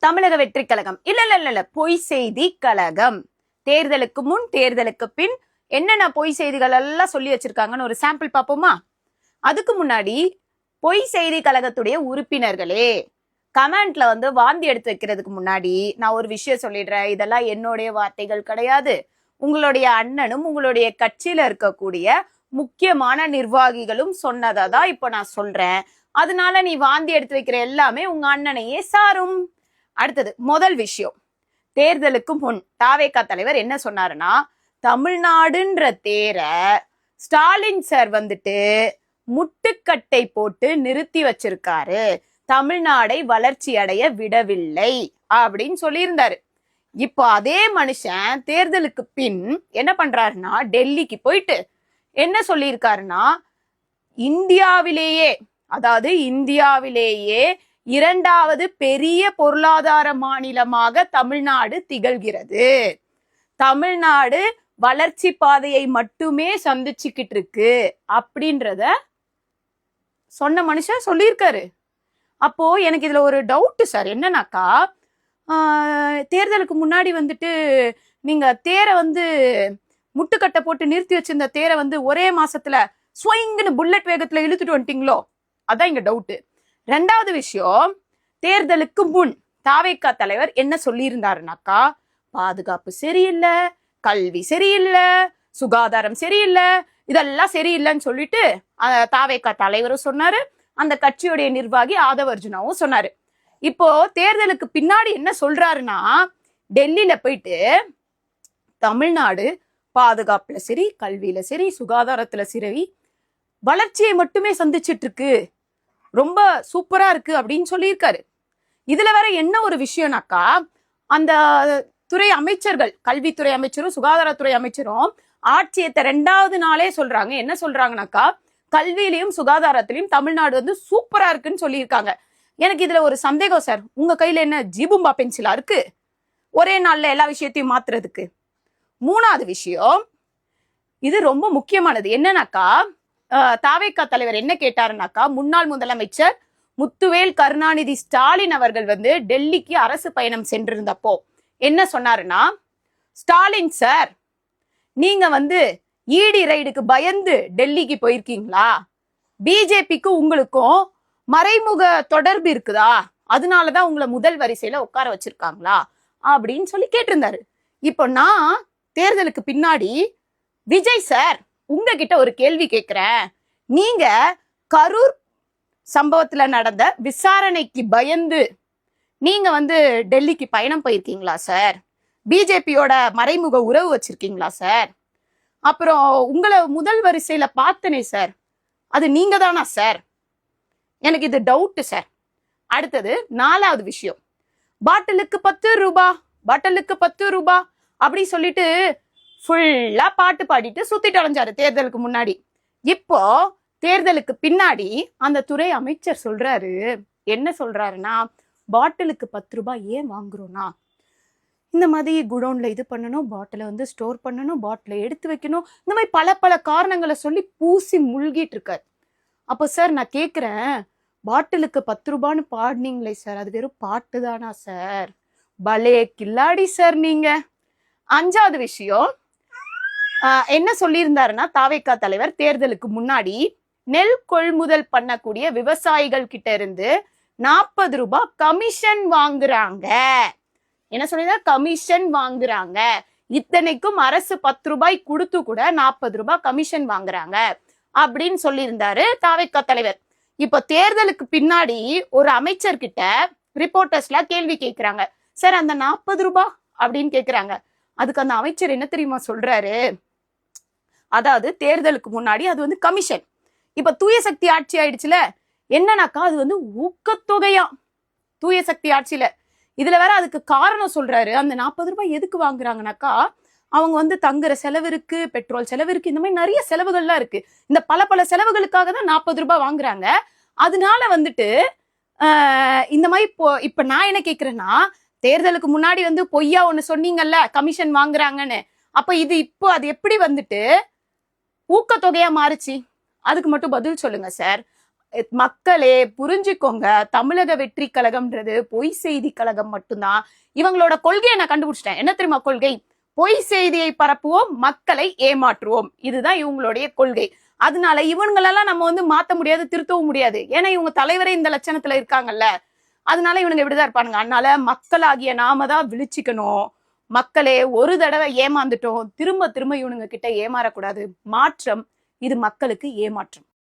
தமிழக வெற்றி கழகம் இல்ல பொய் செய்தி கழகம். தேர்தலுக்கு முன் தேர்தலுக்கு பின் என்னென்ன பொய் செய்திகள் எல்லாம் சொல்லி வச்சிருக்காங்கன்னு ஒரு சாம்பிள் பார்ப்போமா? அதுக்கு முன்னாடி பொய் செய்தி கழகத்துடைய உறுப்பினர்களே கமெண்ட்ல வாந்தி எடுத்து வைக்கிறதுக்கு முன்னாடி நான் ஒரு விஷயம் சொல்லிடுறேன். இதெல்லாம் என்னுடைய வார்த்தைகள் கிடையாது. உங்களுடைய அண்ணனும் உங்களுடைய கட்சியில இருக்கக்கூடிய முக்கியமான நிர்வாகிகளும் சொன்னதை தான் இப்ப நான் சொல்றேன். அதனால நீ வாந்தி எடுத்து வைக்கிற எல்லாமே உங்க அண்ணனையே சாரும். அடுத்தது முதல் விஷயம், தேர்தலுக்கு முன் தாவேகா தலைவர் என்ன சொன்னாருன்னா, தமிழ்நாடுன்ற தேரை ஸ்டாலின் சார் முட்டுக்கட்டை போட்டு நிறுத்தி வச்சிருக்காரு, தமிழ்நாடை வளர்ச்சி அடைய விடவில்லை அப்படின்னு சொல்லியிருந்தாரு. இப்போ அதே மனுஷன் தேர்தலுக்கு பின் என்ன பண்றாருன்னா, டெல்லிக்கு போயிட்டு என்ன சொல்லியிருக்காருன்னா, இந்தியாவிலேயே இரண்டாவது பெரிய பொருளாதார மாநிலமாக தமிழ்நாடு திகழ்கிறது, தமிழ்நாடு வளர்ச்சி பாதையை மட்டுமே சந்திச்சுக்கிட்டு இருக்கு அப்படின்றத சொன்ன மனுஷன் சொல்லியிருக்காரு. அப்போ எனக்கு இதுல ஒரு டவுட் சார், என்னன்னாக்கா தேர்தலுக்கு முன்னாடி நீங்க தேரை முட்டுக்கட்டை போட்டு நிறுத்தி வச்சிருந்த தேரை ஒரே மாசத்துல ஸ்வைங்குன்னு புல்லட் வேகத்துல இழுத்துட்டு வந்துட்டீங்களோ? அதான் இங்க டவுட். ரெண்டாவது விஷயம், தேர்தலுக்கு முன் தாவேகா தலைவர் என்ன சொல்லியிருந்தாருனாக்கா, பாதுகாப்பு சரியில்லை, கல்வி சரியில்லை, சுகாதாரம் சரியில்லை, இதெல்லாம் சரியில்லைன்னு சொல்லிட்டு தாவேகா தலைவரும் சொன்னாரு, அந்த கட்சியுடைய நிர்வாகி ஆதவ் அர்ஜுனாவும் சொன்னாரு. இப்போ தேர்தலுக்கு பின்னாடி என்ன சொல்றாருன்னா, டெல்லியில போயிட்டு தமிழ்நாடு பாதுகாப்புல சரி, கல்வியில சரி, சுகாதாரத்துல சரி வளர்ச்சியை மட்டுமே சந்திச்சிட்டு இருக்கு, ரொம்ப சூப்பரா இருக்கு அப்படின்னு சொல்லியிருக்காரு. இதுல வேற என்ன ஒரு விஷயம்னாக்கா, அந்த துறை அமைச்சர்கள், கல்வித்துறை அமைச்சரும் சுகாதாரத்துறை அமைச்சரும் ஆட்சியத்தை 2வது நாளே சொல்றாங்க. என்ன சொல்றாங்கனாக்கா, கல்வியிலையும் சுகாதாரத்திலையும் தமிழ்நாடு சூப்பரா இருக்குன்னு சொல்லியிருக்காங்க. எனக்கு இதுல ஒரு சந்தேகம் சார், உங்க கையில என்ன ஜீபும்பா பென்சிலா இருக்கு ஒரே நாள்ல எல்லா விஷயத்தையும் மாத்துறதுக்கு? 3வது விஷயம், இது ரொம்ப முக்கியமானது. என்னன்னாக்கா, தாவேகா தலைவர் என்ன கேட்டாருனாக்கா, முன்னாள் முதலமைச்சர் முத்துவேல் கருணாநிதி ஸ்டாலின் அவர்கள் டெல்லிக்கு அரசு பயணம் சென்றிருந்தப்போ என்ன சொன்னாருன்னா, ஸ்டாலின் சார், நீங்க இடி ரைடுக்கு பயந்து டெல்லிக்கு போயிருக்கீங்களா? பிஜேபிக்கு உங்களுக்கும் மறைமுக தொடர்பு இருக்குதா? அதனாலதான் உங்களை முதல் வரிசையில உட்கார வச்சிருக்காங்களா அப்படின்னு சொல்லி கேட்டிருந்தாரு. இப்போ நான் தேர்தலுக்கு பின்னாடி விஜய் சார் உங்ககிட்ட ஒரு கேள்வி கேட்கிறேன். நீங்க கரூர் சம்பவத்துல நடந்த விசாரணைக்கு பயந்து நீங்க டெல்லிக்கு பயணம் போயிருக்கீங்களா சார்? பிஜேபியோட மறைமுக உறவு வச்சிருக்கீங்களா சார்? அப்புறம் உங்களை முதல் வரிசையில பார்த்தனே சார், அது நீங்க தானா சார்? எனக்கு இது டவுட் சார். அடுத்தது 4வது விஷயம், பாட்டிலுக்கு 10 ரூபாய், பாட்டிலுக்கு 10 ரூபாய் அப்படி சொல்லிட்டு ஃபுல்லா பாட்டு பாடிட்டு சுத்திட்டு அலைஞ்சாரு தேர்தலுக்கு முன்னாடி. இப்போ தேர்தலுக்கு பின்னாடி அந்த துறை அமைச்சர் சொல்றாரு, என்ன சொல்றாருன்னா, பாட்டிலுக்கு 10 ரூபாய் ஏன் வாங்குறோம்னா, இந்த மாதிரி குடோன்ல இது பண்ணணும், பாட்டில ஸ்டோர் பண்ணணும், பாட்டில எடுத்து வைக்கணும், இந்த மாதிரி பல காரணங்களை சொல்லி பூசி முழுகிட்டு இருக்காரு. அப்போ சார் நான் கேட்கிறேன், பாட்டிலுக்கு 10 ரூபான்னு பாடினீங்களே சார், அது வெறும் பாட்டு தானா சார்? பலே கில்லாடி சார் நீங்க. 5வது விஷயம், என்ன சொல்லியிருந்தாருன்னா, தாவேகா தலைவர் தேர்தலுக்கு முன்னாடி நெல் கொள்முதல் பண்ணக்கூடிய விவசாயிகள் கிட்ட இருந்து 40 ரூபாய் கமிஷன் வாங்குறாங்க. என்ன சொல்லியிருந்தா, கமிஷன் வாங்குறாங்க. இத்தனைக்கும் அரசு 10 ரூபாய் கொடுத்து கூட 40 ரூபாய் கமிஷன் வாங்குறாங்க அப்படின்னு சொல்லியிருந்தாரு தாவேகா தலைவர். இப்போ தேர்தலுக்கு பின்னாடி ஒரு அமைச்சர்கிட்ட ரிப்போர்ட்டர்ஸ்லாம் கேள்வி கேட்கிறாங்க, சார் அந்த 40 ரூபாய் அப்படின்னு கேட்கிறாங்க. அதுக்கு அந்த அமைச்சர் என்ன தெரியுமா சொல்றாரு, அதாவது தேர்தலுக்கு முன்னாடி அது கமிஷன், இப்ப தூய சக்தி ஆட்சி ஆயிடுச்சுல, என்னன்னாக்கா அது ஊக்கத்தொகையா தூய சக்தி ஆட்சியில. இதுல வேற அதுக்கு காரணம் சொல்றாரு, அந்த 40 ரூபாய் எதுக்கு வாங்குறாங்கனாக்கா, அவங்க தங்குற செலவு இருக்கு, பெட்ரோல் செலவு இருக்கு, இந்த மாதிரி நிறைய செலவுகள்லாம் இருக்கு. இந்த பல செலவுகளுக்காக தான் 40 ரூபாய் வாங்குறாங்க. அதனால இந்த மாதிரி இப்ப நான் என்ன கேக்குறேன்னா, தேர்தலுக்கு முன்னாடி பொய்யா ஒண்ணு சொன்னீங்கல்ல, கமிஷன் வாங்குறாங்கன்னு, அப்ப இது இப்போ அது எப்படி ஊக்கத்தொகையா மாறுச்சு? அதுக்கு மட்டும் பதில் சொல்லுங்க சார். மக்களே புரிஞ்சுக்கோங்க, தமிழக வெற்றி கழகம்ன்றது பொய் செய்தி கழகம் மட்டும்தான். இவங்களோட கொள்கையை நான் கண்டுபிடிச்சிட்டேன். என்ன தெரியுமா கொள்கை? பொய் செய்தியை பரப்புவோம், மக்களை ஏமாற்றுவோம். இதுதான் இவங்களுடைய கொள்கை. அதனால இவங்களெல்லாம் நம்ம வந்து மாத்த முடியாது, திருத்தவும் முடியாது. ஏன்னா இவங்க தலைவரே இந்த லட்சணத்துல இருக்காங்கல்ல. அதனால இவனுங்க இப்படிதான் இருப்பானுங்க. அதனால மக்களாகிய நாம தான் விழிச்சுக்கணும். மக்களே, ஒரு தடவை ஏமாந்துட்டோம், திரும்ப திரும்ப இவனுங்க கிட்ட ஏமாறக்கூடாது. மாற்றம் இது மக்களுக்கு ஏமாற்றம்.